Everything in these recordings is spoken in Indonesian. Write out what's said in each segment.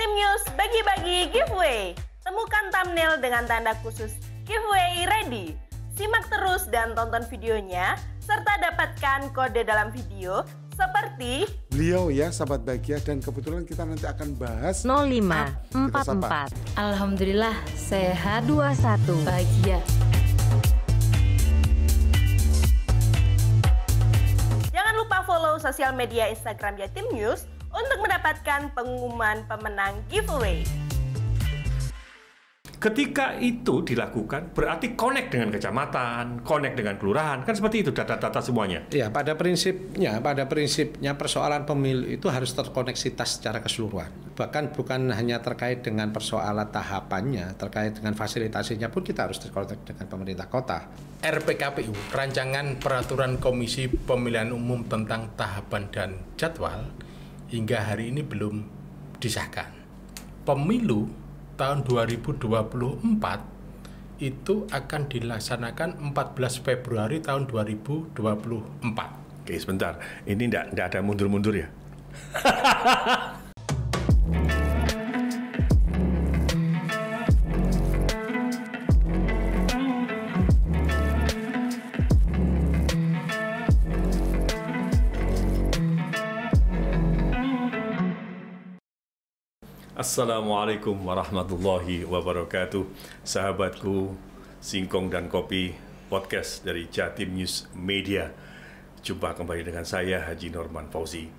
Jatim News bagi-bagi giveaway. Temukan thumbnail dengan tanda khusus giveaway ready. Simak terus dan tonton videonya, serta dapatkan kode dalam video seperti beliau ya, sahabat bahagia, dan kebetulan kita nanti akan bahas 0544. Alhamdulillah sehat 21 bahagia. Jangan lupa follow sosial media Instagram Jatim News untuk mendapatkan pengumuman pemenang giveaway. Ketika itu dilakukan, berarti connect dengan kecamatan, connect dengan kelurahan, kan seperti itu data-data semuanya. Ya, pada prinsipnya persoalan pemilu itu harus terkoneksitas secara keseluruhan. Bahkan bukan hanya terkait dengan persoalan tahapannya, terkait dengan fasilitasinya pun kita harus terkonek dengan pemerintah kota. RPKPU, Rancangan Peraturan Komisi Pemilihan Umum tentang Tahapan dan Jadwal, hingga hari ini belum disahkan. Pemilu tahun 2024 itu akan dilaksanakan 14 Februari tahun 2024. Oke, sebentar. Ini enggak ada mundur-mundur ya? Assalamualaikum warahmatullahi wabarakatuh. Sahabatku Singkong dan Kopi Podcast dari Jatim News Media. Jumpa kembali dengan saya Haji Norman Fauzi.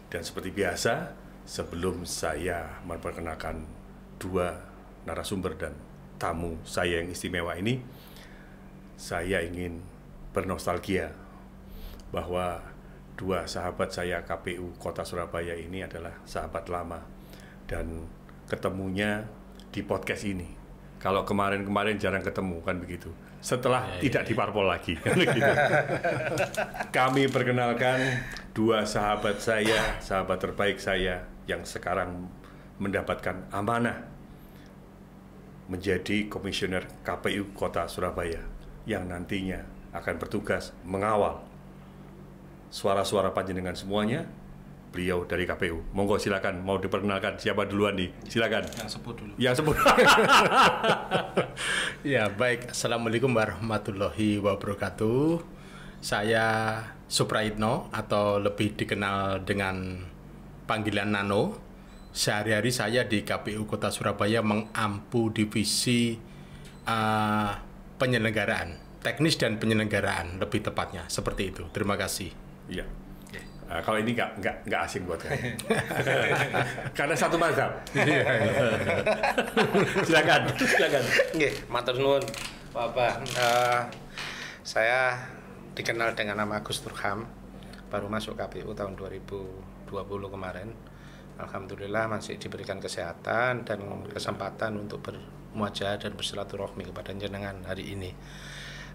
Dan seperti biasa, sebelum saya memperkenalkan dua narasumber dan tamu saya yang istimewa ini, saya ingin bernostalgia bahwa dua sahabat saya KPU Kota Surabaya ini adalah sahabat lama. Dan ketemunya di podcast ini. Kalau kemarin-kemarin jarang ketemu, kan begitu. Setelah tidak di parpol lagi. Gitu. Kami perkenalkan dua sahabat saya, sahabat terbaik saya, yang sekarang mendapatkan amanah menjadi komisioner KPU Kota Surabaya, yang nantinya akan bertugas mengawal suara-suara panjenengan semuanya. Beliau dari KPU. Monggo silakan, mau diperkenalkan siapa duluan nih? Silakan. Yang sebut dulu. Yang sebut. Ya, baik. Assalamualaikum warahmatullahi wabarakatuh. Saya Supraitno, atau lebih dikenal dengan panggilan Nano. Sehari-hari saya di KPU Kota Surabaya mengampu divisi penyelenggaraan, teknis dan penyelenggaraan lebih tepatnya, seperti itu. Terima kasih. Iya. Kalau ini nggak asing buat kalian. Karena satu mazhab. Silakan. Nggih, matur nuwun, Bapak. Saya dikenal dengan nama Agus Turham, baru masuk KPU tahun 2020 kemarin. Alhamdulillah masih diberikan kesehatan dan kesempatan untuk bermuajah dan bersilaturahmi kepada jenengan hari ini.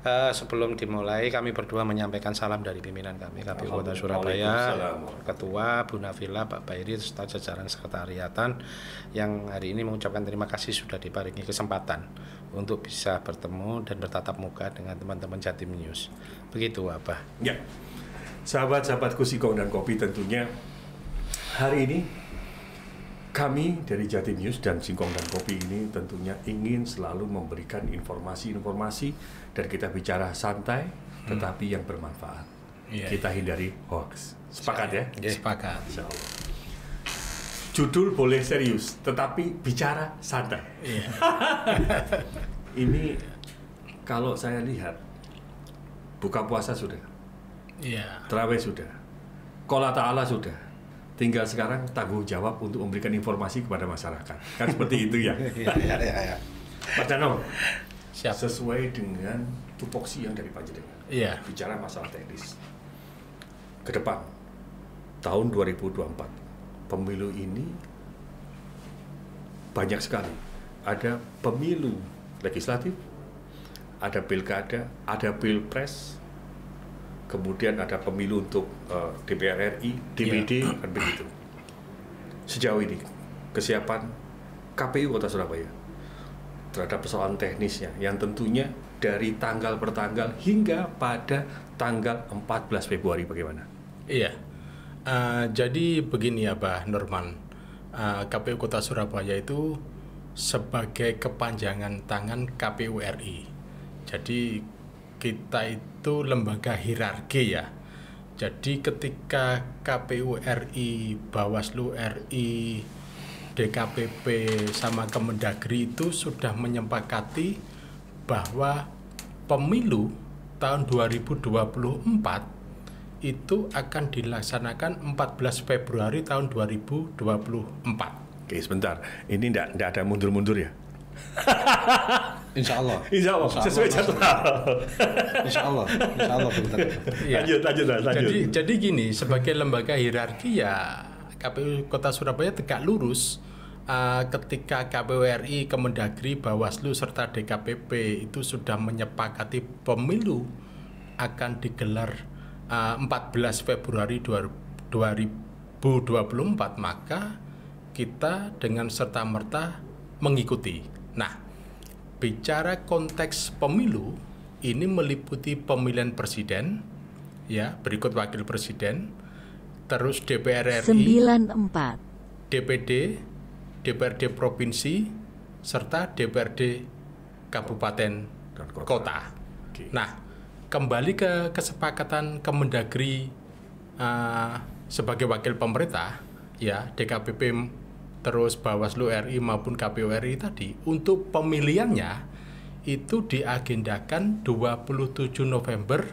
Sebelum dimulai, kami berdua menyampaikan salam dari pimpinan kami KPU Kota Surabaya, Ketua Bu Nafila, Pak Bairi, serta jajaran sekretariatan, yang hari ini mengucapkan terima kasih sudah diparingi kesempatan untuk bisa bertemu dan bertatap muka dengan teman-teman Jatim News. Begitu, Abah. Ya, sahabat-sahabatku Singkong dan Kopi, tentunya hari ini kami dari Jatim News dan Singkong dan Kopi ini tentunya ingin selalu memberikan informasi-informasi, dan kita bicara santai tetapi yang bermanfaat. Kita hindari hoax. Sepakat ya? Sepakat. Insyaallah. Judul boleh serius tetapi bicara santai. Ini kalau saya lihat, buka puasa sudah, tarawih sudah, Qola Ta'ala sudah, tinggal sekarang tanggung jawab untuk memberikan informasi kepada masyarakat. Kan seperti itu ya? Ya. Pak Danong, Siap. sesuai dengan tupoksi yang dari panjenengan. Iya. Bicara masalah teknis. Ke depan, tahun 2024, pemilu ini banyak sekali. Ada pemilu legislatif, ada pilkada, ada pilpres, kemudian ada pemilu untuk DPR RI, DPD, kan begitu. Sejauh ini, kesiapan KPU Kota Surabaya terhadap persoalan teknisnya, yang tentunya dari tanggal per tanggal hingga pada tanggal 14 Februari bagaimana? Iya. Jadi begini ya, Pak Norman. KPU Kota Surabaya itu sebagai kepanjangan tangan KPU RI. Jadi kita itu lembaga hierarki ya. Jadi ketika KPU RI, Bawaslu RI, DKPP sama Kemendagri itu sudah menyepakati bahwa pemilu tahun 2024 itu akan dilaksanakan 14 Februari tahun 2024. Oke, sebentar. Ini enggak ada mundur-mundur ya? Insya Allah. Insya Allah, sesuai jadwal. Insya Allah bentar. Ya. Lanjut. Jadi gini, sebagai lembaga hierarki ya KPU Kota Surabaya tegak lurus. Ketika KPU RI, Kemendagri, Bawaslu serta DKPP itu sudah menyepakati pemilu akan digelar 14 Februari 2024, maka kita dengan serta-merta mengikuti. Nah, bicara konteks pemilu ini meliputi pemilihan presiden, ya, berikut wakil presiden, terus DPR RI, 94. DPD, DPRD provinsi, serta DPRD kabupaten Dan kota. Oke. Nah, kembali ke kesepakatan Kemendagri sebagai wakil pemerintah, ya, DKPP terus Bawaslu RI maupun KPU RI tadi, untuk pemilihannya itu diagendakan 27 November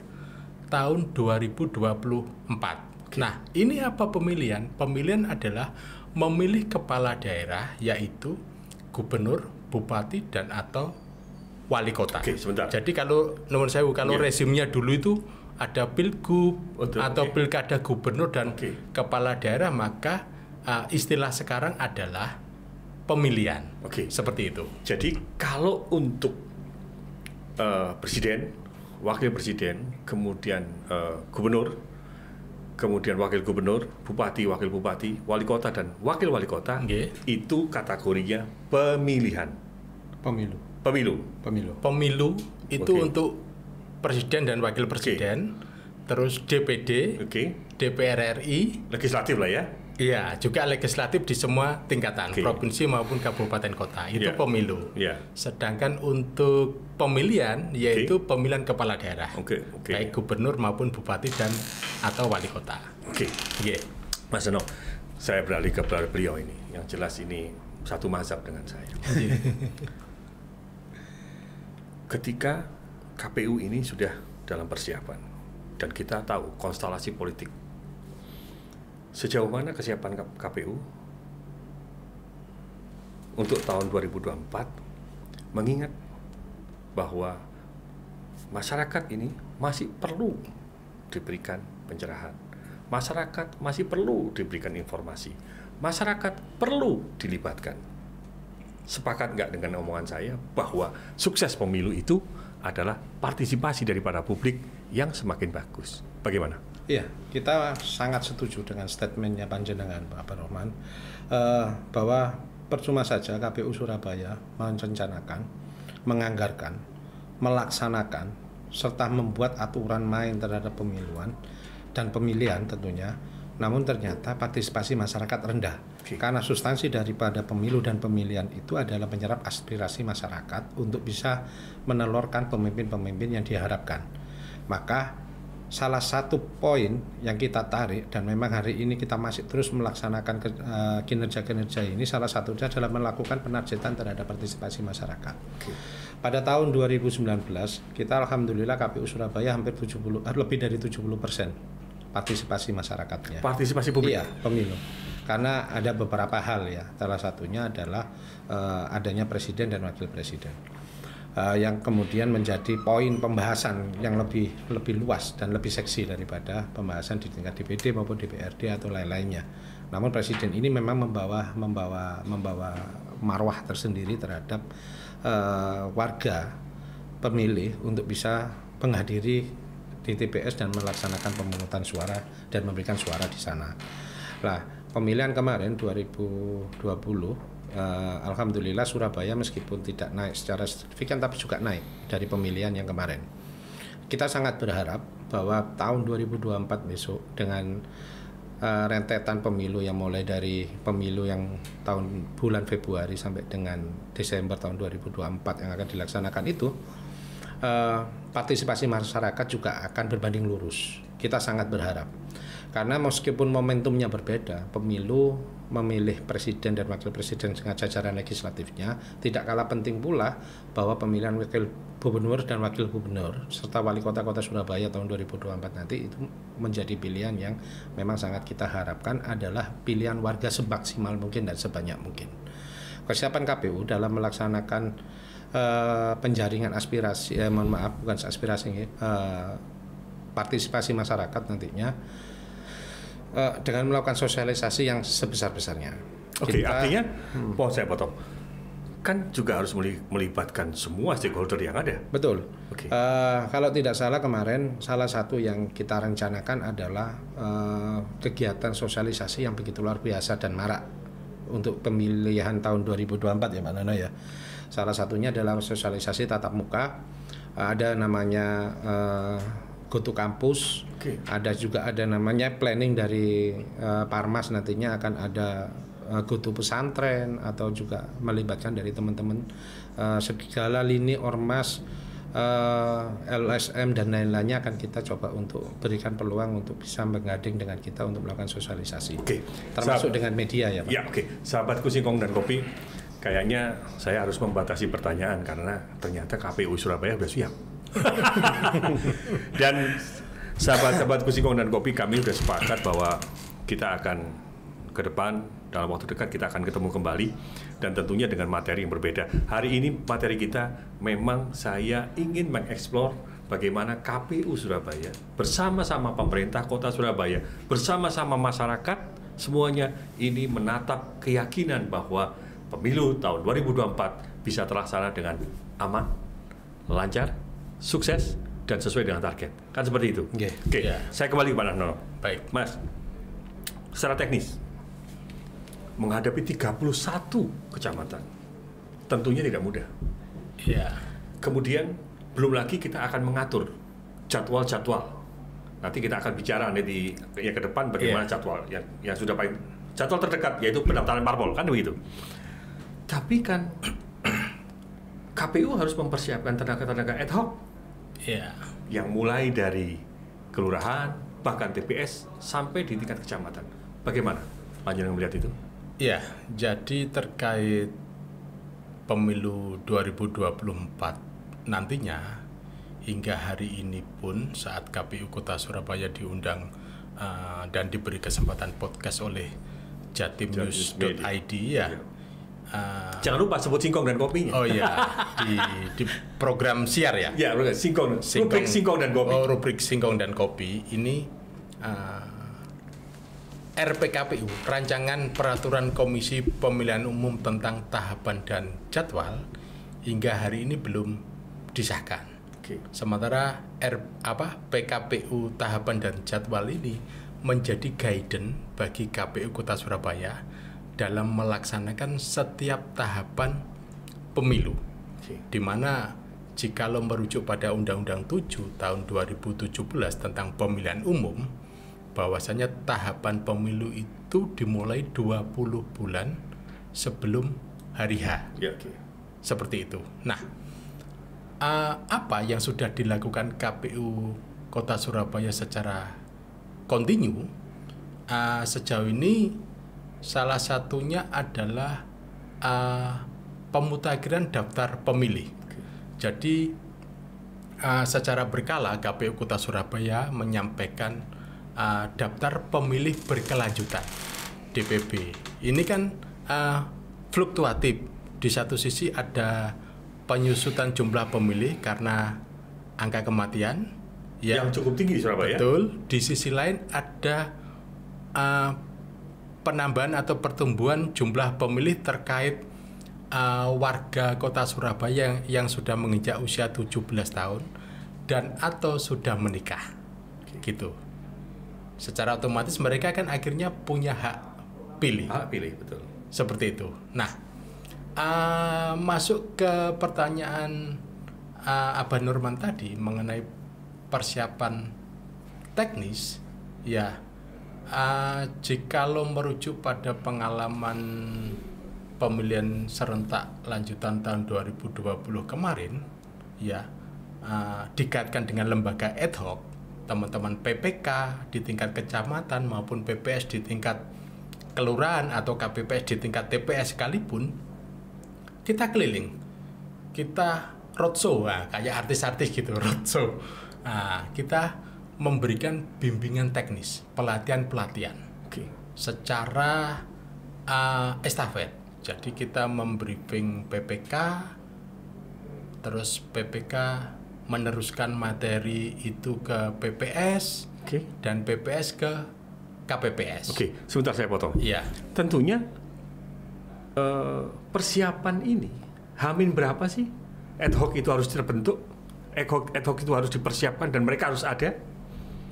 tahun 2024. Nah, ini apa pemilihan? Pemilihan adalah memilih kepala daerah, yaitu gubernur, bupati, dan atau wali kota. Oke, sebentar. Jadi kalau nomor saya kalau Iya. rezimnya dulu itu ada pilgub atau oke. pilkada gubernur dan Oke. kepala daerah, maka istilah sekarang adalah pemilihan. Oke. Seperti itu. Jadi kalau untuk presiden, wakil presiden, kemudian gubernur, kemudian wakil gubernur, bupati, wakil bupati, wali kota dan wakil wali kota, Oke. itu kategorinya pemilihan. Pemilu. Pemilu itu Oke. untuk presiden dan wakil presiden, terus DPD, Oke. DPR RI, Legislatif lah ya. iya, juga legislatif di semua tingkatan, Oke. provinsi maupun kabupaten kota. Itu Iya. pemilu. Iya. Sedangkan untuk pemilihan yaitu pemilihan kepala daerah. Oke. Baik gubernur maupun bupati dan atau wali kota. Oke. Oke. Mas Seno, saya beralih ke beliau ini. Yang jelas ini satu mazhab dengan saya. Ketika KPU ini sudah dalam persiapan dan kita tahu konstelasi politik, sejauh mana kesiapan KPU untuk tahun 2024, mengingat bahwa masyarakat ini masih perlu diberikan pencerahan, masyarakat masih perlu diberikan informasi, masyarakat perlu dilibatkan. Sepakat nggak dengan omongan saya bahwa sukses pemilu itu adalah partisipasi daripada publik yang semakin bagus? Bagaimana? Iya, kita sangat setuju dengan statementnya panjenengan Pak Abdurrahman, bahwa percuma saja KPU Surabaya merencanakan, menganggarkan, melaksanakan, serta membuat aturan main terhadap pemiluan dan pemilihan tentunya, namun ternyata partisipasi masyarakat rendah. Oke. Karena substansi daripada pemilu dan pemilihan itu adalah menyerap aspirasi masyarakat untuk bisa menelurkan pemimpin-pemimpin yang diharapkan. Maka salah satu poin yang kita tarik, dan memang hari ini kita masih terus melaksanakan kinerja-kinerja ini, salah satunya adalah melakukan penargetan terhadap partisipasi masyarakat. Pada tahun 2019 kita alhamdulillah KPU Surabaya hampir lebih dari 70% partisipasi masyarakatnya. Partisipasi publik? Iya, pemilu. Karena ada beberapa hal ya. Salah satunya adalah adanya presiden dan wakil presiden. Yang kemudian menjadi poin pembahasan yang lebih luas dan lebih seksi daripada pembahasan di tingkat DPD maupun DPRD atau lain-lainnya. Namun presiden ini memang membawa marwah tersendiri terhadap warga pemilih untuk bisa menghadiri di TPS dan melaksanakan pemungutan suara dan memberikan suara di sana. Nah, pemilihan kemarin 2020 alhamdulillah Surabaya meskipun tidak naik secara signifikan tapi juga naik dari pemilihan yang kemarin. Kita sangat berharap bahwa tahun 2024 besok dengan rentetan pemilu yang mulai dari pemilu yang tahun bulan Februari sampai dengan Desember tahun 2024 yang akan dilaksanakan itu, partisipasi masyarakat juga akan berbanding lurus. Kita sangat berharap. Karena meskipun momentumnya berbeda, pemilu memilih presiden dan wakil presiden dengan jajaran legislatifnya, tidak kalah penting pula bahwa pemilihan wakil gubernur dan wakil gubernur serta wali kota-kota Surabaya tahun 2024 nanti itu menjadi pilihan yang memang sangat kita harapkan adalah pilihan warga semaksimal mungkin dan sebanyak mungkin. Kesiapan KPU dalam melaksanakan penjaringan aspirasi, partisipasi masyarakat nantinya dengan melakukan sosialisasi yang sebesar-besarnya. Oke, artinya, saya potong, kan juga harus melibatkan semua stakeholder yang ada. Betul. Oke. Kalau tidak salah kemarin salah satu yang kita rencanakan adalah kegiatan sosialisasi yang begitu luar biasa dan marak untuk pemilihan tahun 2024 ya Mbak Nana ya. Salah satunya adalah sosialisasi tatap muka. Ada namanya Go to Kampus. Okay. Ada namanya planning dari Parmas, nantinya akan ada Go to Pesantren, atau juga melibatkan dari teman-teman segala lini ormas, LSM dan lain-lainnya akan kita coba untuk berikan peluang untuk bisa menggandeng dengan kita untuk melakukan sosialisasi. Oke. Termasuk dengan media ya Pak. Ya, oke. Sahabatku Singkong dan Kopi, kayaknya saya harus membatasi pertanyaan karena ternyata KPU Surabaya sudah siap. Dan sahabat-sahabatku Singkong dan Kopi, kami sudah sepakat bahwa kita akan ke depan dalam waktu dekat kita akan ketemu kembali dan tentunya dengan materi yang berbeda. Hari ini materi kita memang saya ingin mengeksplor bagaimana KPU Surabaya bersama-sama pemerintah Kota Surabaya, bersama-sama masyarakat, semuanya ini menatap keyakinan bahwa pemilu tahun 2024 bisa terlaksana dengan aman, lancar, sukses, dan sesuai dengan target. Kan seperti itu. Oke. Yeah. Saya kembali ke Pak Nahnono. Baik. Mas, secara teknis, menghadapi 31 kecamatan, tentunya tidak mudah. Iya. Kemudian, belum lagi kita akan mengatur jadwal-jadwal. Nanti kita akan bicara nanti ya ke depan bagaimana jadwal yang sudah paling jadwal terdekat, yaitu pendaftaran parpol, kan begitu. Tapi kan KPU harus mempersiapkan tenaga-tenaga ad hoc. Iya. Yang mulai dari kelurahan, bahkan TPS, sampai di tingkat kecamatan. Bagaimana panjenengan melihat itu? Iya, jadi terkait pemilu 2024 nantinya, hingga hari ini pun saat KPU Kota Surabaya diundang dan diberi kesempatan podcast oleh jatimnews.id ya. Jangan lupa sebut Singkong dan Kopinya. Oh iya, di program siar ya. Ya, rubrik Singkong dan Kopi. Oh, rubrik Singkong dan Kopi ini RPKPU, Rancangan Peraturan Komisi Pemilihan Umum tentang Tahapan dan Jadwal, hingga hari ini belum disahkan. Oke. Sementara PKPU Tahapan dan Jadwal ini menjadi guidance bagi KPU Kota Surabaya dalam melaksanakan setiap tahapan pemilu. Oke. Di mana jikalau merujuk pada Undang-Undang 7 tahun 2017 tentang pemilihan umum, bahwasanya tahapan pemilu itu dimulai 20 bulan sebelum hari H. Ya, oke. Seperti itu. Nah, apa yang sudah dilakukan KPU Kota Surabaya secara kontinu sejauh ini, salah satunya adalah pemutakhiran daftar pemilih. Jadi secara berkala KPU Kota Surabaya menyampaikan daftar pemilih berkelanjutan DPB. Ini kan fluktuatif. Di satu sisi ada penyusutan jumlah pemilih karena angka kematian yang cukup tinggi di Surabaya. Betul. Di sisi lain ada penambahan atau pertumbuhan jumlah pemilih terkait warga Kota Surabaya yang sudah menginjak usia 17 tahun dan atau sudah menikah. Gitu. Secara otomatis mereka kan akhirnya punya hak pilih. Hak pilih, betul. Seperti itu. Nah, masuk ke pertanyaan Abah Nurman tadi mengenai persiapan teknis, ya Jikalau merujuk pada pengalaman pemilihan serentak lanjutan tahun 2020 kemarin, ya dikaitkan dengan lembaga ad hoc, teman-teman PPK di tingkat kecamatan maupun PPS di tingkat kelurahan atau KPPS di tingkat TPS sekalipun, kita keliling, kita roadshow, kayak artis-artis gitu, roadshow. Kita memberikan bimbingan teknis, pelatihan-pelatihan, secara estafet. Jadi kita membriefing PPK, terus PPK meneruskan materi itu ke PPS, dan PPS ke KPPS. Oke, sebentar saya potong. Iya. Tentunya persiapan ini, Hamin berapa sih ad hoc itu harus terbentuk, ad hoc itu harus dipersiapkan dan mereka harus ada?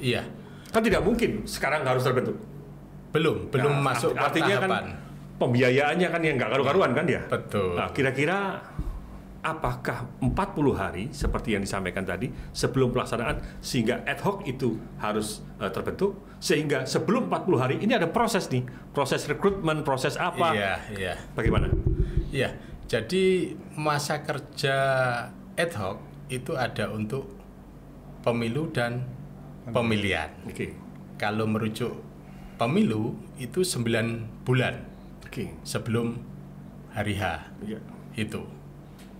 Iya. Kan tidak mungkin sekarang harus terbentuk. Belum masuk ke artinya tahapan. Kan pembiayaannya kan yang nggak karu-karuan kan ya? Betul. Nah, kira-kira apakah 40 hari seperti yang disampaikan tadi sebelum pelaksanaan sehingga ad hoc itu harus terbentuk, sehingga sebelum 40 hari ini ada proses nih, proses rekrutmen, proses apa? Iya. Bagaimana? Iya. Jadi masa kerja ad hoc itu ada untuk pemilu dan pemilihan. Kalau merujuk pemilu itu 9 bulan sebelum hari H. Itu.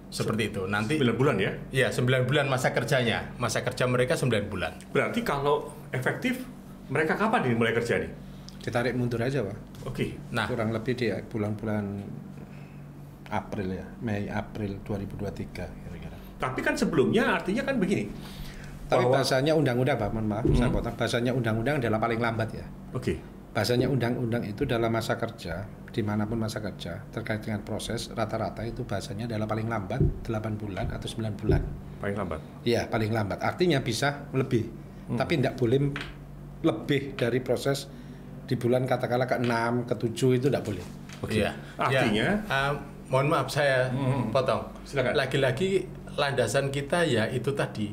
Seperti itu. Nanti 9 bulan ya? Iya, 9 bulan masa kerjanya. Masa kerja mereka 9 bulan. Berarti kalau efektif, mereka kapan ini mulai kerja nih? Ditarik mundur aja, Pak. Nah, kurang lebih di bulan-bulan April ya, Mei April 2023 kira-kira. Tapi kan sebelumnya artinya kan begini. Tapi bahasanya undang-undang, Pak, mohon maaf, saya potong. Bahasanya undang-undang adalah paling lambat ya. Bahasanya undang-undang itu dalam masa kerja, dimanapun masa kerja, terkait dengan proses, rata-rata itu bahasanya adalah paling lambat 8 bulan atau 9 bulan. Paling lambat? Iya, paling lambat. Artinya bisa lebih, tapi tidak boleh lebih dari proses di bulan katakanlah ke-6, ke-7 itu tidak boleh. Iya. Artinya? Mohon maaf saya potong. Silakan. Lagi-lagi landasan kita ya itu tadi,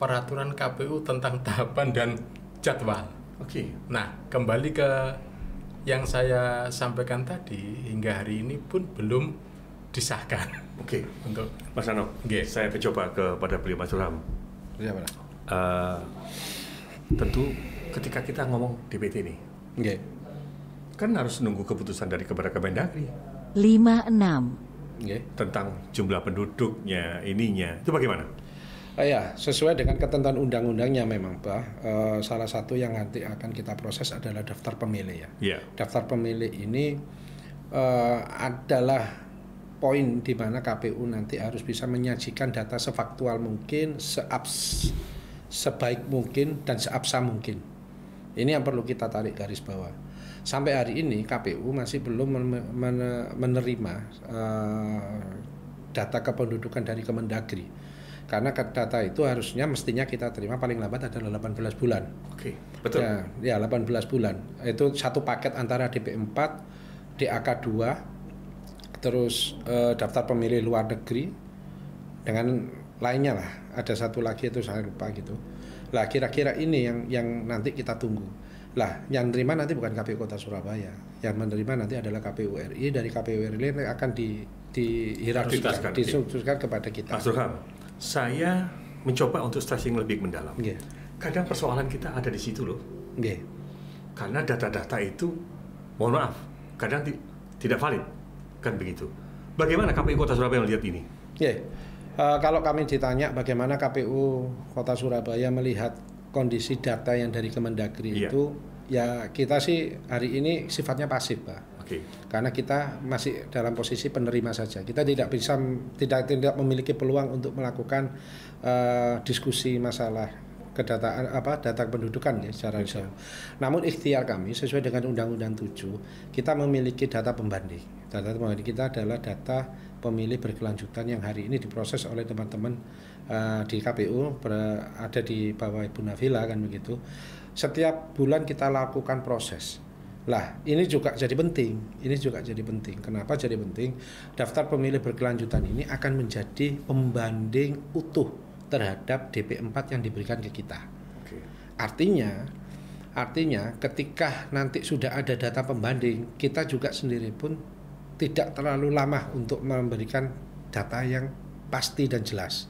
peraturan KPU tentang tahapan dan jadwal. Nah, kembali ke yang saya sampaikan tadi, hingga hari ini pun belum disahkan. Untuk Mas Nano, saya mencoba kepada beliau Mas Durham. Iya, Pak. Tentu ketika kita ngomong DPT ini, kan harus nunggu keputusan dari kepada Kemendagri. 56. Tentang jumlah penduduknya, ininya, itu bagaimana? Ya, sesuai dengan ketentuan undang-undangnya memang, Pak. Salah satu yang nanti akan kita proses adalah daftar pemilih ya. Daftar pemilih ini adalah poin di mana KPU nanti harus bisa menyajikan data sefaktual mungkin, sebaik mungkin, dan seabsah mungkin. Ini yang perlu kita tarik garis bawah. Sampai hari ini KPU masih belum menerima data kependudukan dari Kemendagri. Karena data itu mestinya kita terima paling lambat adalah 18 bulan. Betul. Ya, 18 bulan. Itu satu paket antara DP4, DAK2, terus daftar pemilih luar negeri, dengan lainnya lah. Ada satu lagi itu saya lupa gitu. Lah kira-kira ini yang nanti kita tunggu. Lah yang menerima nanti bukan KPU Kota Surabaya. Yang menerima nanti adalah KPU RI. Dari KPU RI akan dihierarkikan, distrukturkan kepada kita. Mas Durham, saya mencoba untuk stressing lebih mendalam. Kadang persoalan kita ada di situ loh. Karena data-data itu, mohon maaf, kadang tidak valid, kan begitu. Bagaimana KPU Kota Surabaya melihat ini? Kalau kami ditanya bagaimana KPU Kota Surabaya melihat kondisi data yang dari Kemendagri itu, ya kita sih hari ini sifatnya pasif, Pak. Karena kita masih dalam posisi penerima saja. Kita tidak tidak memiliki peluang untuk melakukan diskusi masalah kedataan data kependudukan ya secara jauh. Namun ikhtiar kami sesuai dengan Undang-Undang 7, kita memiliki data pembanding. Data pembanding kita adalah data pemilih berkelanjutan yang hari ini diproses oleh teman-teman di KPU, ada di bawah Ibu Nafila kan begitu. Setiap bulan kita lakukan proses. Lah, ini juga jadi penting. Kenapa jadi penting? Daftar pemilih berkelanjutan ini akan menjadi pembanding utuh terhadap DP4 yang diberikan ke kita. Artinya, Artinya ketika nanti sudah ada data pembanding, kita juga sendiri pun tidak terlalu lama untuk memberikan data yang pasti dan jelas.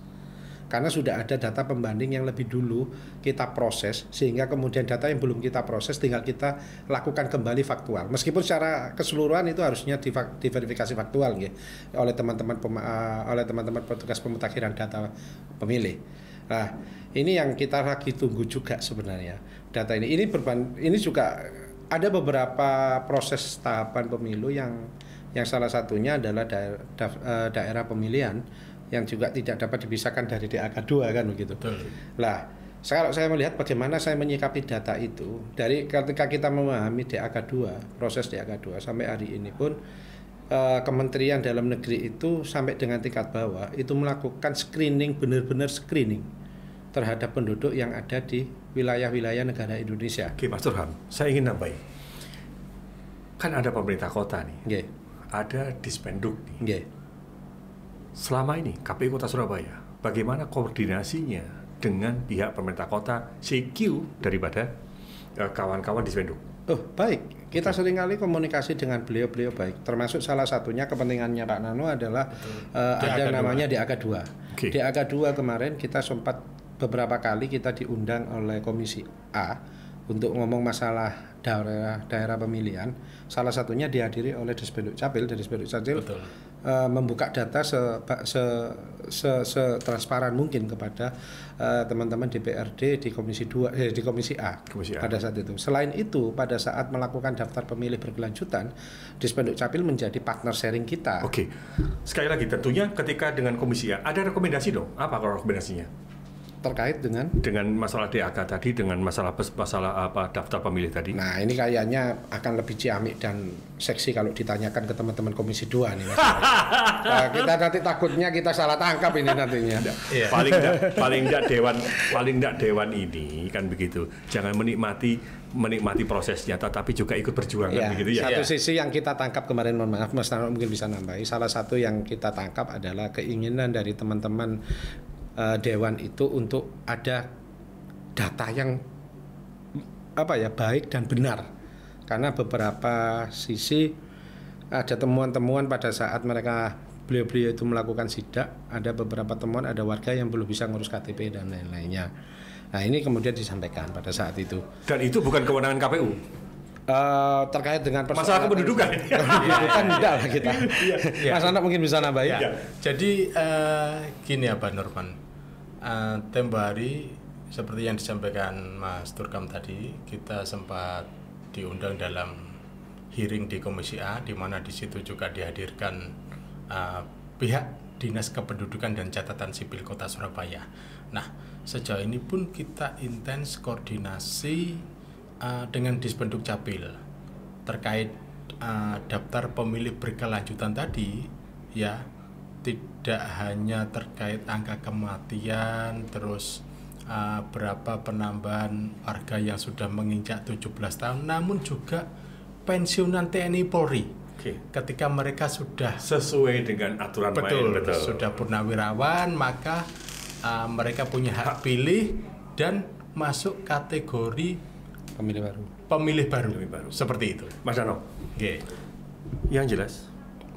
Karena sudah ada data pembanding yang lebih dulu kita proses, sehingga kemudian data yang belum kita proses tinggal kita lakukan kembali faktual. Meskipun secara keseluruhan itu harusnya diverifikasi faktual ya, oleh teman-teman petugas pemutakhiran data pemilih. Nah, ini yang kita lagi tunggu juga sebenarnya data ini. Ini juga ada beberapa proses tahapan pemilu yang salah satunya adalah daerah pemilihan yang juga tidak dapat dipisahkan dari DAK2 kan begitu. Betul. Lah, kalau saya melihat bagaimana saya menyikapi data itu dari ketika kita memahami DAK2, proses DAK2 sampai hari ini pun Kementerian Dalam Negeri itu sampai dengan tingkat bawah itu melakukan screening, benar-benar screening terhadap penduduk yang ada di wilayah-wilayah negara Indonesia. Oke, Mas Turham, saya ingin nambahin. Kan ada pemerintah kota nih. Nggih. Ada Dispenduk nih. Nggih. Selama ini KPU Kota Surabaya, bagaimana koordinasinya dengan pihak pemerintah kota CQ daripada kawan-kawan di Dispenduk? Oh, baik. Kita seringkali komunikasi dengan beliau-beliau baik. Termasuk salah satunya kepentingannya Pak Nano adalah ada namanya DAK2. Okay. DAK2 kemarin kita sempat beberapa kali kita diundang oleh Komisi A untuk ngomong masalah daerah pemilihan. Salah satunya dihadiri oleh Dispenduk Capil dari Dispenduk Capil. Membuka data setransparan mungkin kepada teman-teman DPRD di Komisi 2 di Komisi A pada saat itu. Selain itu, pada saat melakukan daftar pemilih berkelanjutan, Dispenduk Capil menjadi partner sharing kita. Oke. Sekali lagi tentunya ketika dengan Komisi A ada rekomendasi dong. Apa kalau rekomendasinya? Terkait dengan masalah DAK tadi, dengan masalah apa daftar pemilih tadi. Nah, ini kayaknya akan lebih ciamik dan seksi kalau ditanyakan ke teman-teman Komisi 2 nih Mas. Kita nanti takutnya kita salah tangkap ini nantinya. Yeah. Paling enggak dewan ini kan begitu. Jangan menikmati prosesnya, tetapi juga ikut berjuang kan begitu ya. Satu sisi yang kita tangkap kemarin, mohon maaf Mas Nano mungkin bisa nambahi. Salah satu yang kita tangkap adalah keinginan dari teman-teman Dewan itu untuk ada data yang baik dan benar, karena beberapa sisi ada temuan-temuan pada saat beliau-beliau itu melakukan sidak, ada beberapa temuan ada warga yang belum bisa ngurus KTP dan lain-lainnya. Nah, ini kemudian disampaikan pada saat itu. Dan itu bukan kewenangan KPU. Terkait dengan masalah kependudukan. Kependudukan tidak lah kita. Mas Anak mungkin bisa nambahin. Jadi gini ya Pak Nurman. Tempo hari seperti yang disampaikan Mas Turham tadi, kita sempat diundang dalam hearing di Komisi A, di mana di situ juga dihadirkan pihak Dinas Kependudukan dan Catatan Sipil Kota Surabaya. Nah, sejauh ini pun kita intens koordinasi dengan Dispenduk Capil terkait daftar pemilih berkelanjutan tadi, ya. Tidak hanya terkait angka kematian, terus berapa penambahan warga yang sudah menginjak 17 tahun, namun juga pensiunan TNI Polri. Ketika mereka sudah sesuai dengan aturan main, sudah purnawirawan, maka mereka punya hak pilih dan masuk kategori pemilih baru. Seperti itu. Mas Dano. Yang jelas,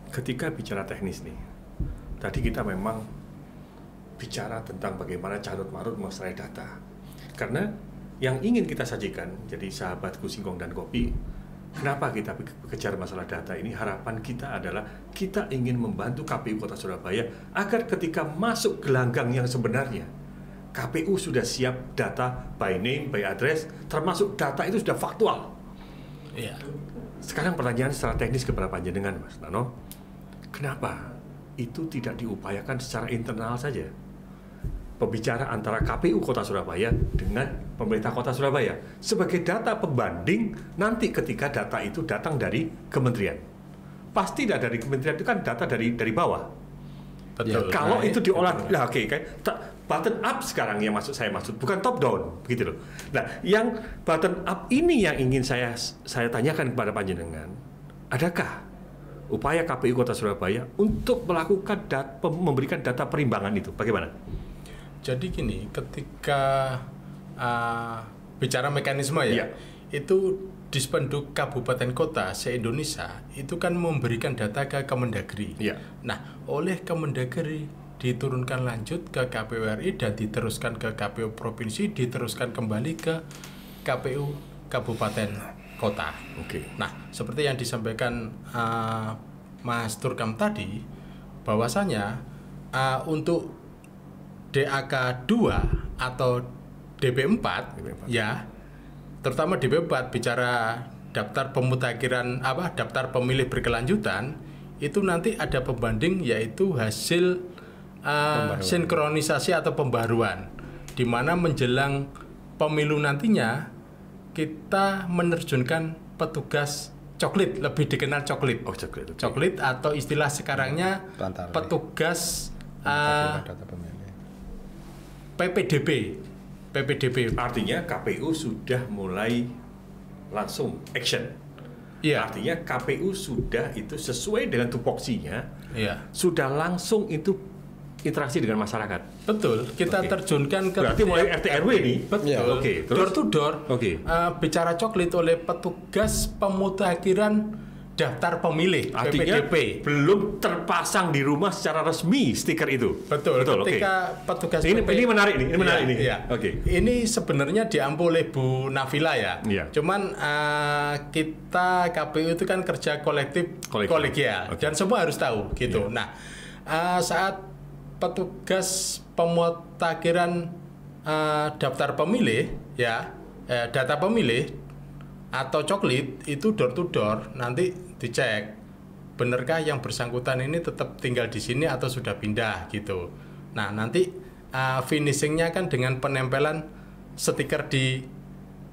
ketika bicara teknis nih, tadi kita memang bicara tentang bagaimana carut marut masalah data. Karena yang ingin kita sajikan, jadi sahabatku Singkong dan Kopi, kenapa kita kejar masalah data ini? Harapan kita adalah kita ingin membantu KPU Kota Surabaya agar ketika masuk gelanggang yang sebenarnya, KPU sudah siap data by name, by address, termasuk data itu sudah faktual. Iya. Sekarang pertanyaan secara teknis kepada panjenengan, Mas Nano, kenapa itu tidak diupayakan secara internal saja? Pembicara antara KPU Kota Surabaya dengan pemerintah Kota Surabaya sebagai data pembanding nanti ketika data itu datang dari kementerian. Pasti tidak dari kementerian, itu kan data dari bawah. Betul. Kalau itu diolah, button up sekarang yang saya maksud, bukan top down, begitu loh. Nah, yang button up ini yang ingin saya tanyakan kepada panjenengan, adakah upaya KPU Kota Surabaya untuk melakukan memberikan data perimbangan itu? Bagaimana? Jadi gini, ketika bicara mekanisme ya, itu Dispenduk Kabupaten Kota se-Indonesia itu kan memberikan data ke Kemendagri. Iya. Nah, oleh Kemendagri diturunkan lanjut ke KPU RI dan diteruskan ke KPU Provinsi, diteruskan kembali ke KPU Kabupaten Kota. Oke. Nah, seperti yang disampaikan Mas Turkam tadi, bahwasanya untuk DAK 2 atau DP4, ya, terutama DP4 bicara daftar pemutakhiran daftar pemilih berkelanjutan, itu nanti ada pembanding yaitu hasil sinkronisasi atau pembaruan, di mana menjelang pemilu nantinya kita menerjunkan petugas coklit, lebih dikenal coklit. Oh, coklit. Okay. Coklit atau istilah sekarangnya petugas data pemilih. PPDB. Artinya KPU sudah mulai langsung action. Iya. Artinya KPU sudah itu sesuai dengan tupoksinya, Iya. sudah langsung itu interaksi dengan masyarakat. Betul, kita Oke. terjunkan ke Berarti mulai RT RW nih. Betul. Ya. Oke, terus? Door to door. Oke. Bicara coklit oleh petugas pemutakhiran daftar pemilih Artinya PPDB. belum terpasang di rumah secara resmi stiker itu. Betul. oke. Ketika petugas Ini menarik nih, ini menarik Iya, nih. iya. Oke. Ini sebenarnya diampu oleh Bu Nafila ya. Iya. Cuman kita KPU itu kan kerja kolegial Oke. dan semua harus tahu gitu. Iya. Nah, saat petugas pemutakhiran daftar pemilih ya, data pemilih atau coklit itu door to door, nanti dicek benarkah yang bersangkutan ini tetap tinggal di sini atau sudah pindah gitu. Nah, nanti finishingnya kan dengan penempelan stiker di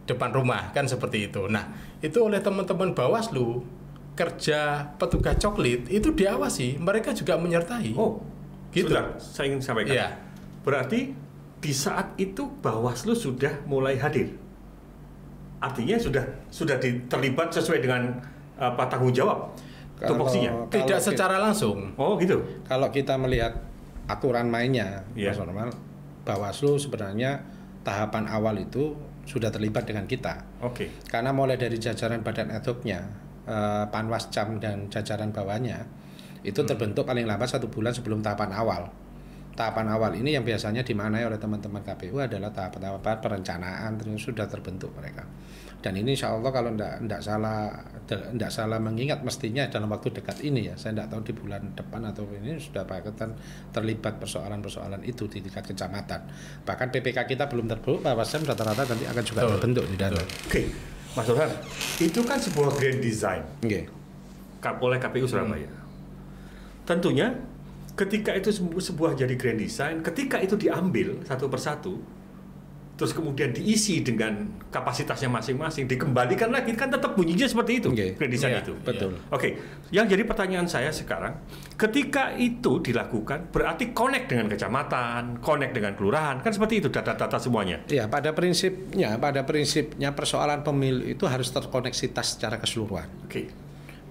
depan rumah kan seperti itu. Nah, itu oleh teman-teman Bawaslu, kerja petugas coklit itu diawasi, mereka juga menyertai. Oh, gitu. sebentar, saya ingin sampaikan. Iya. Berarti di saat itu Bawaslu sudah mulai hadir. Artinya sudah terlibat sesuai dengan tanggung jawab tupoksinya. Tidak secara langsung. Oh, gitu. Kalau kita melihat aturan mainnya, Iya. Mas Norman, Bawaslu sebenarnya tahapan awal itu sudah terlibat dengan kita. Oke. Karena mulai dari jajaran badan ad hoc-nya, Panwascam dan jajaran bawahnya, itu terbentuk paling lambat 1 bulan sebelum tahapan awal. Tahapan awal ini yang biasanya dimaknai oleh teman-teman KPU adalah tahapan perencanaan, terus sudah terbentuk mereka. Dan ini insya Allah kalau tidak salah mengingat, mestinya dalam waktu dekat ini ya, saya tidak tahu di bulan depan atau ini sudah terlibat persoalan-persoalan itu di tingkat kecamatan. Bahkan PPK kita belum terbentuk, Bawaslu rata-rata nanti akan juga terbentuk di dalam. Oke, Mas Orhan, itu kan sebuah grand design oleh KPU Surabaya. Tentunya ketika itu sebuah jadi grand design, ketika itu diambil satu persatu, terus kemudian diisi dengan kapasitasnya masing-masing, dikembalikan lagi, kan tetap bunyinya seperti itu, grand design Iya, itu. betul. Oke, yang jadi pertanyaan saya sekarang, ketika itu dilakukan, berarti connect dengan kecamatan, connect dengan kelurahan, kan seperti itu data-data semuanya. Ya, pada prinsipnya persoalan pemilu itu harus terkoneksitas secara keseluruhan. Oke.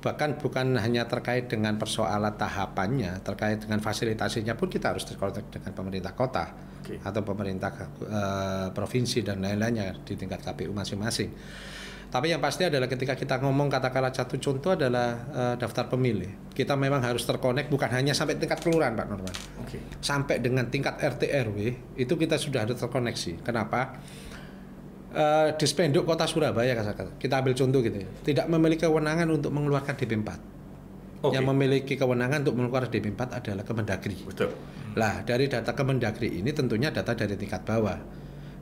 Bahkan bukan hanya terkait dengan persoalan tahapannya, terkait dengan fasilitasinya pun kita harus terkonek dengan pemerintah kota atau pemerintah provinsi dan lain-lainnya di tingkat KPU masing-masing. Tapi yang pasti adalah ketika kita ngomong, katakanlah satu contoh adalah daftar pemilih, kita memang harus terkonek bukan hanya sampai tingkat kelurahan, Pak Norman. Sampai dengan tingkat RT RW itu kita sudah harus terkoneksi. Kenapa? Dispenduk Kota Surabaya, kita ambil contoh gitu ya, tidak memiliki kewenangan untuk mengeluarkan DP4. Yang memiliki kewenangan untuk mengeluarkan DP4 adalah Kemendagri. Betul. Lah, dari data Kemendagri ini tentunya data dari tingkat bawah.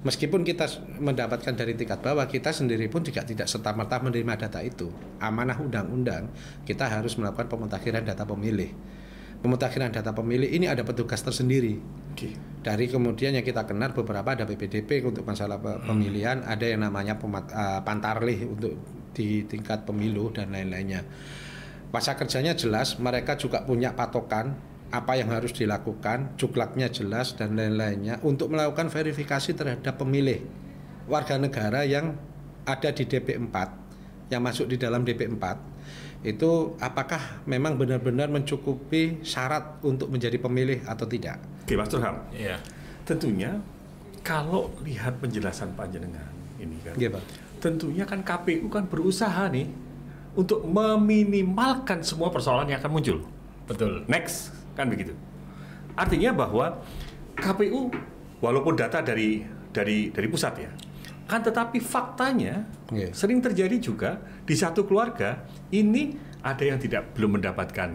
Meskipun kita mendapatkan dari tingkat bawah, kita sendiri pun juga tidak serta-merta menerima data itu. Amanah undang-undang, kita harus melakukan pemutakhiran data pemilih. Pemutakhiran data pemilih ini ada petugas tersendiri. Dari kemudian yang kita kenal beberapa ada PPDB untuk masalah pemilihan, ada yang namanya Pantarlih untuk di tingkat pemilu dan lain-lainnya. Masa kerjanya jelas, mereka juga punya patokan apa yang harus dilakukan, juklaknya jelas dan lain-lainnya untuk melakukan verifikasi terhadap pemilih warga negara yang ada di DP4, yang masuk di dalam DP4. Itu apakah memang benar-benar mencukupi syarat untuk menjadi pemilih atau tidak? Oke, Mas Turham. Iya. Tentunya kalau lihat penjelasan panjenengan ini kan, tentunya kan KPU kan berusaha nih untuk meminimalkan semua persoalan yang akan muncul. Betul. Next, kan begitu. Artinya bahwa KPU walaupun data dari pusat ya, kan tetapi faktanya sering terjadi juga di satu keluarga ini ada yang belum mendapatkan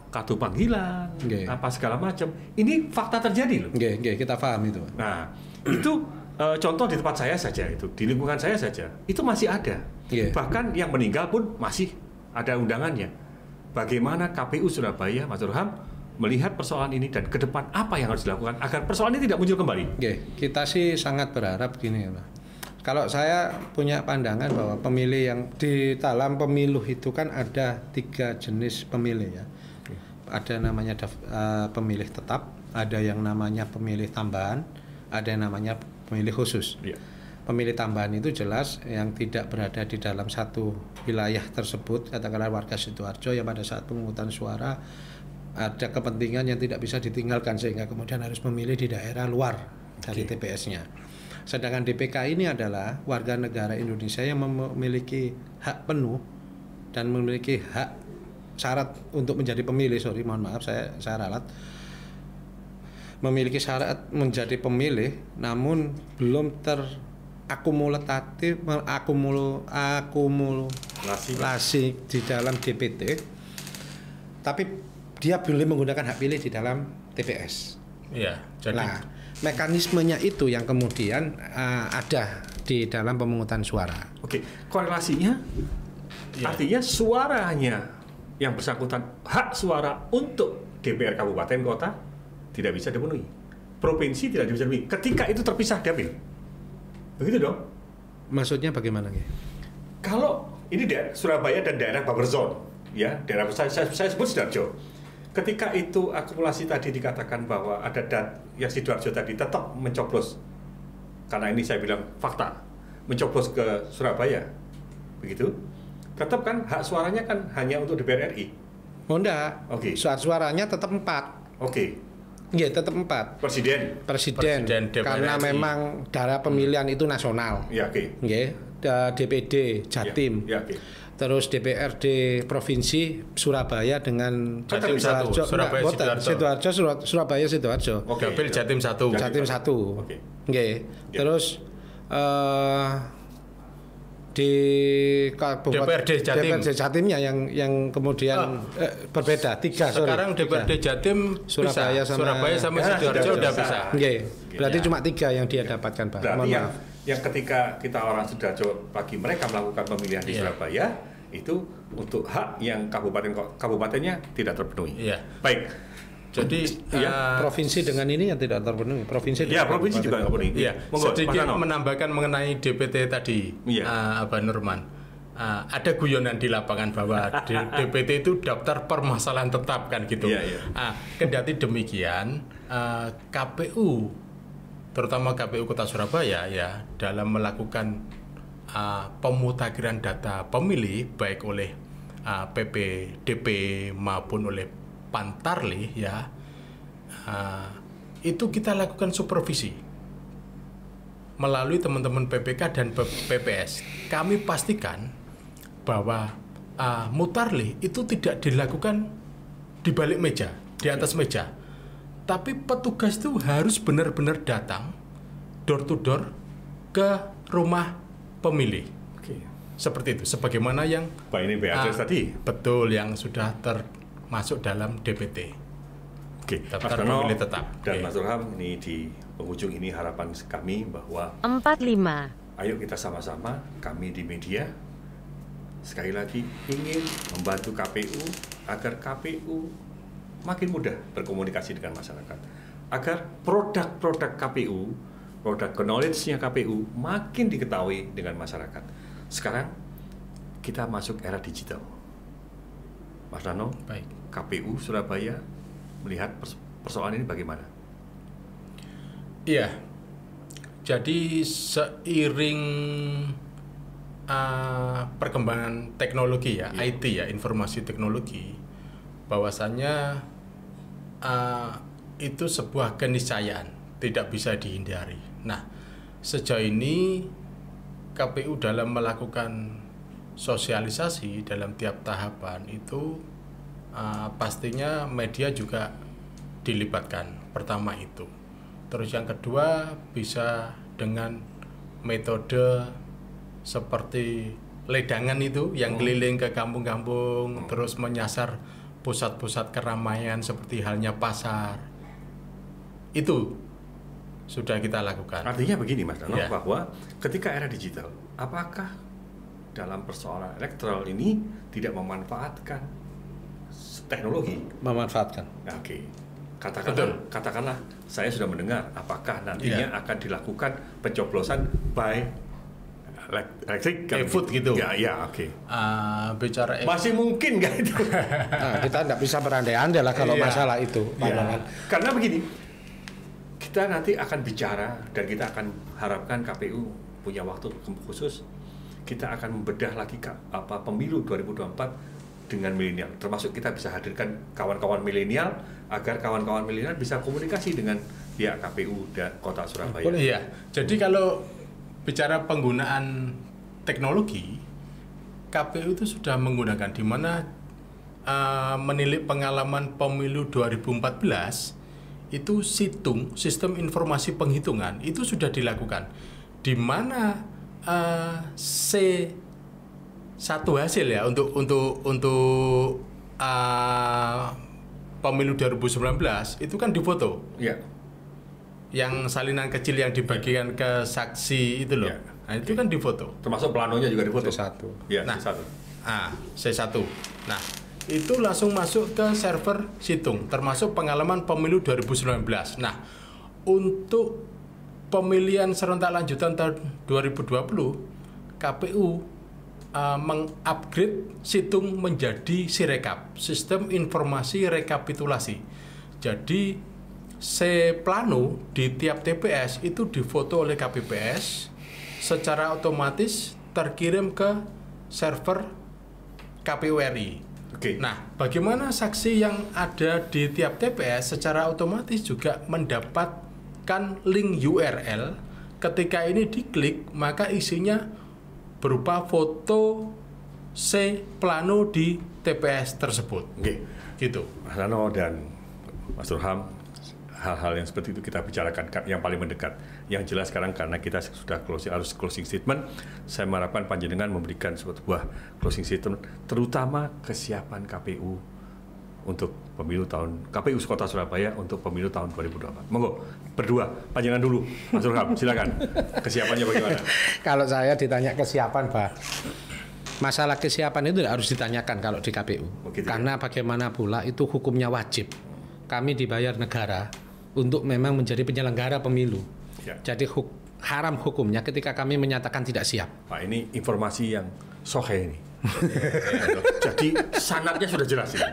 kartu panggilan, apa segala macam. Ini fakta terjadi loh. Kita paham itu. Nah, itu contoh di tempat saya saja, itu di lingkungan saya saja, itu masih ada. Bahkan yang meninggal pun masih ada undangannya. Bagaimana KPU Surabaya, Mas Durham, melihat persoalan ini dan ke depan apa yang harus dilakukan agar persoalan ini tidak muncul kembali? Kita sih sangat berharap gini ya, Pak. Kalau saya punya pandangan bahwa pemilih yang di dalam pemilu itu kan ada 3 jenis pemilih ya. Ada namanya pemilih tetap, ada yang namanya pemilih tambahan, ada yang namanya pemilih khusus. Pemilih tambahan itu jelas yang tidak berada di dalam satu wilayah tersebut, katakanlah warga Sidoarjo yang pada saat pemungutan suara ada kepentingan yang tidak bisa ditinggalkan sehingga kemudian harus memilih di daerah luar dari TPS-nya. Sedangkan DPK ini adalah warga negara Indonesia yang memiliki hak penuh dan memiliki hak syarat untuk menjadi pemilih. Mohon maaf saya ralat. Memiliki syarat menjadi pemilih namun belum akumulasi di dalam DPT. Tapi dia boleh menggunakan hak pilih di dalam TPS. Iya, jadi mekanismenya itu yang kemudian ada di dalam pemungutan suara. Oke, korelasinya artinya suaranya yang bersangkutan, hak suara untuk DPR kabupaten kota tidak bisa dipenuhi. Provinsi tidak bisa dipenuhi. Ketika itu terpisah dapil. Begitu dong? Maksudnya bagaimana? Kalau ini Surabaya dan daerah buffer zone, ya, daerah saya sebut Sidoarjo. Ketika itu akumulasi tadi dikatakan bahwa ada yang Sidoarjo tadi tetap mencoblos, karena ini saya bilang fakta, mencoblos ke Surabaya, begitu, tetap kan hak suaranya kan hanya untuk DPR RI. Oh enggak, suaranya tetap 4. Iya, tetap 4. Presiden karena memang darah pemilihan itu nasional. DPD Jatim. Terus DPRD Provinsi Surabaya dengan Surabaya Sidoarjo. Dapil Jatim 1. Terus di DPRD Jatimnya yang kemudian berbeda 3. Sekarang DPRD Jatim Surabaya sama Sidoarjo udah bisa. Berarti cuma 3 yang dia dapatkan, Pak. Berarti yang ketika kita orang Sidoarjo bagi mereka melakukan pemilihan di Surabaya itu untuk hak yang kabupatennya tidak terpenuhi. Baik. Jadi provinsi dengan ini yang tidak terpenuhi. Provinsi juga tidak terpenuhi. Sedikit menambahkan mengenai DPT tadi, Abah Nurman. Ada guyonan di lapangan bahwa DPT itu daftar permasalahan tetap kan gitu. Kendati demikian, KPU terutama KPU Kota Surabaya ya dalam melakukan pemutakhiran data pemilih baik oleh PPDP maupun oleh Pantarlih ya, itu kita lakukan supervisi melalui teman-teman PPK dan PPS. Kami pastikan bahwa Mutarlih itu tidak dilakukan di balik meja, di atas meja, tapi petugas itu harus benar-benar datang door to door ke rumah pemilih. Seperti itu, sebagaimana yang Pak ini BADS tadi. Betul, yang sudah termasuk dalam DPT. Daftar pemilih tetap. Dan Mas Durham, ini di penghujung ini harapan kami bahwa 45. Ayo kita sama-sama, kami di media sekali lagi ingin membantu KPU agar KPU makin mudah berkomunikasi dengan masyarakat, agar produk-produk KPU, produk knowledge-nya KPU makin diketahui dengan masyarakat. Sekarang kita masuk era digital. Mas Nano, KPU Surabaya melihat persoalan ini bagaimana? Iya, jadi seiring perkembangan teknologi ya, IT ya, informasi teknologi, bahwasannya itu sebuah keniscayaan, tidak bisa dihindari. Nah, sejauh ini KPU dalam melakukan sosialisasi dalam tiap tahapan itu pastinya media juga dilibatkan. Pertama itu. Terus yang kedua bisa dengan metode seperti ledangan itu yang keliling ke kampung-kampung, terus menyasar pusat-pusat keramaian seperti halnya pasar. Itu sudah kita lakukan. Artinya begini Mas Dano, Ya. bahwa ketika era digital, apakah dalam persoalan elektoral ini tidak memanfaatkan teknologi? Memanfaatkan. Nah, oke. Betul. Katakanlah saya sudah mendengar apakah nantinya akan dilakukan pencoblosan by elektrik E-vote gitu. Ya, oke. Bicara Masih mungkin nggak itu? Nah, kita tidak bisa berandai-andai lah kalau Iya. masalah itu. Ya. Karena begini, kita nanti akan bicara dan kita akan harapkan KPU punya waktu khusus. Kita akan membedah lagi pemilu 2024 dengan milenial. Termasuk kita bisa hadirkan kawan-kawan milenial agar kawan-kawan milenial bisa komunikasi dengan pihak KPU dan Kota Surabaya. Iya. Jadi kalau bicara penggunaan teknologi, KPU itu sudah menggunakan, di mana menilik pengalaman pemilu 2014 itu sistem informasi penghitungan itu sudah dilakukan, di mana C1 hasil ya untuk pemilu 2019 itu kan difoto. Ya. Yang salinan kecil yang dibagikan ke saksi itu loh. Ya. Nah, itu kan difoto. Termasuk planonya juga difoto. C1. Ya, Nah. C1. C1. Nah, itu langsung masuk ke server Situng, termasuk pengalaman pemilu 2019. Nah, untuk pemilihan serentak lanjutan tahun 2020, KPU mengupgrade Situng menjadi Sirekap, Sistem Informasi Rekapitulasi. Jadi C-Plano di tiap TPS itu difoto oleh KPPS, secara otomatis terkirim ke server KPU RI. Oke. Nah, bagaimana saksi yang ada di tiap TPS secara otomatis juga mendapatkan link URL. Ketika ini diklik, maka isinya berupa foto C-Plano di TPS tersebut. Oke. Gitu. Mas Nano dan Mas Durham, hal-hal yang seperti itu kita bicarakan yang paling mendekat. Yang jelas sekarang karena kita sudah harus closing statement, saya mengharapkan panjenengan memberikan sebuah closing statement, terutama kesiapan KPU untuk pemilu KPU Kota Surabaya untuk pemilu tahun 2024. Monggo, berdua, panjenengan dulu, Mas Durham, silakan. Kesiapannya bagaimana? Kalau saya ditanya kesiapan, Pak, masalah kesiapan itu harus ditanyakan kalau di KPU. Begitu, karena bagaimana pula itu hukumnya wajib. Kami dibayar negara untuk memang menjadi penyelenggara pemilu. Ya. Jadi haram hukumnya ketika kami menyatakan tidak siap. Pak, ini informasi yang sohe ini. Jadi sanadnya sudah jelas ini.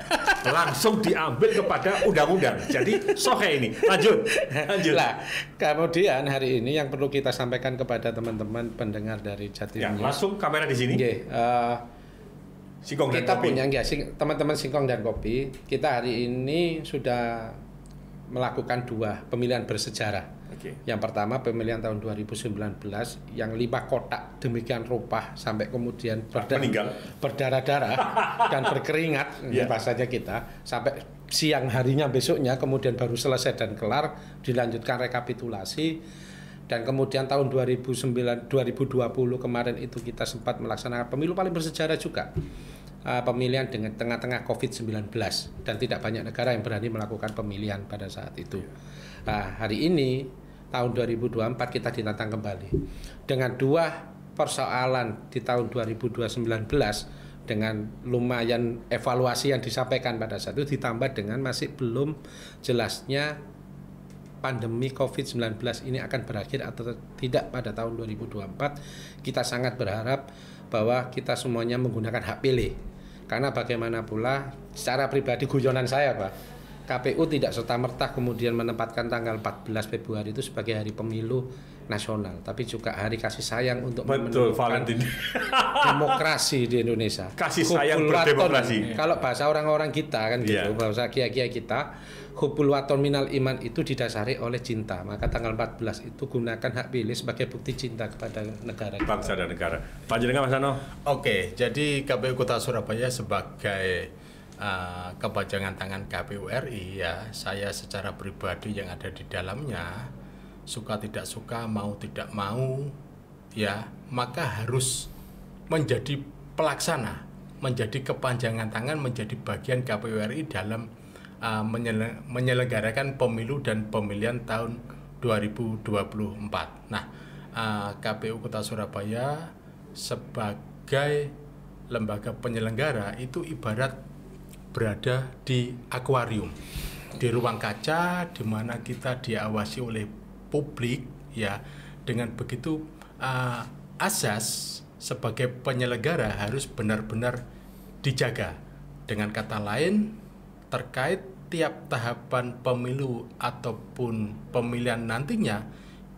Langsung diambil kepada undang-undang. Jadi sohe ini. Lanjut. Lah, kemudian hari ini yang perlu kita sampaikan kepada teman-teman pendengar dari Jatim Ya, News. langsung kamera di sini. Nggih, Singkong dan kita kopi. punya teman-teman Singkong dan Kopi, kita hari ini sudah melakukan 2 pemilihan bersejarah. Oke. Yang pertama pemilihan tahun 2019 yang 5 kotak demikian rupa sampai kemudian meninggal, berdarah-darah dan berkeringat, ini Yeah. bahasanya kita, sampai siang harinya besoknya kemudian baru selesai dan kelar, dilanjutkan rekapitulasi. Dan kemudian tahun 2020 kemarin itu kita sempat melaksanakan pemilu paling bersejarah juga, pemilihan dengan tengah-tengah COVID-19, dan tidak banyak negara yang berani melakukan pemilihan pada saat itu. Nah, hari ini tahun 2024 kita ditantang kembali dengan 2 persoalan di tahun 2019 dengan lumayan evaluasi yang disampaikan pada saat itu, ditambah dengan masih belum jelasnya pandemi COVID-19 ini akan berakhir atau tidak pada tahun 2024. Kita sangat berharap bahwa kita semuanya menggunakan hak pilih. Karena bagaimana pula, secara pribadi guyonan saya, Pak, KPU tidak serta-merta kemudian menempatkan tanggal 14 Februari itu sebagai hari pemilu nasional, tapi juga hari kasih sayang untuk Betul, menemukan Valentine. demokrasi di Indonesia. Kasih sayang Hubbul waton. berdemokrasi. Kalau bahasa orang-orang kita kan gitu, Iya. bahasa kiai-kiai kita, hubbul waton minal iman itu didasari oleh cinta. Maka tanggal 14 itu gunakan hak pilih sebagai bukti cinta kepada negara kita. Bangsa dan negara. Panjenengan Mas Ano? Oke, jadi KPU Kota Surabaya sebagai kepanjangan tangan KPU RI, ya, saya secara pribadi yang ada di dalamnya, suka tidak suka, mau tidak mau, ya, maka harus menjadi pelaksana, menjadi kepanjangan tangan, menjadi bagian KPU RI dalam menyelenggarakan pemilu dan pemilihan tahun 2024. Nah, KPU Kota Surabaya sebagai lembaga penyelenggara itu ibarat berada di akuarium, di ruang kaca di mana kita diawasi oleh publik, ya. Dengan begitu asas sebagai penyelenggara harus benar-benar dijaga. Dengan kata lain, terkait tiap tahapan pemilu ataupun pemilihan nantinya,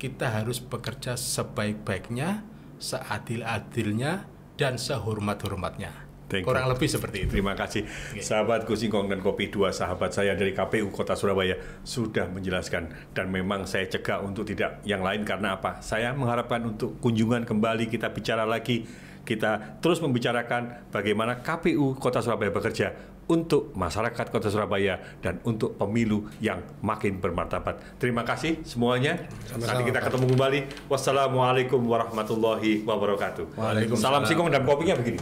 kita harus bekerja sebaik-baiknya, seadil-adilnya, dan sehormat-hormatnya. Kurang lebih seperti itu. Terima kasih. Sahabatku Singkong dan Kopi, dua sahabat saya dari KPU Kota Surabaya sudah menjelaskan, dan memang saya cegah untuk tidak yang lain karena apa? Saya mengharapkan untuk kunjungan kembali, kita bicara lagi, kita terus membicarakan bagaimana KPU Kota Surabaya bekerja untuk masyarakat Kota Surabaya dan untuk pemilu yang makin bermartabat. Terima kasih semuanya. Nanti kita ketemu kembali. Wassalamualaikum warahmatullahi wabarakatuh. Waalaikumsalam. Salam Singkong dan Kopinya begini.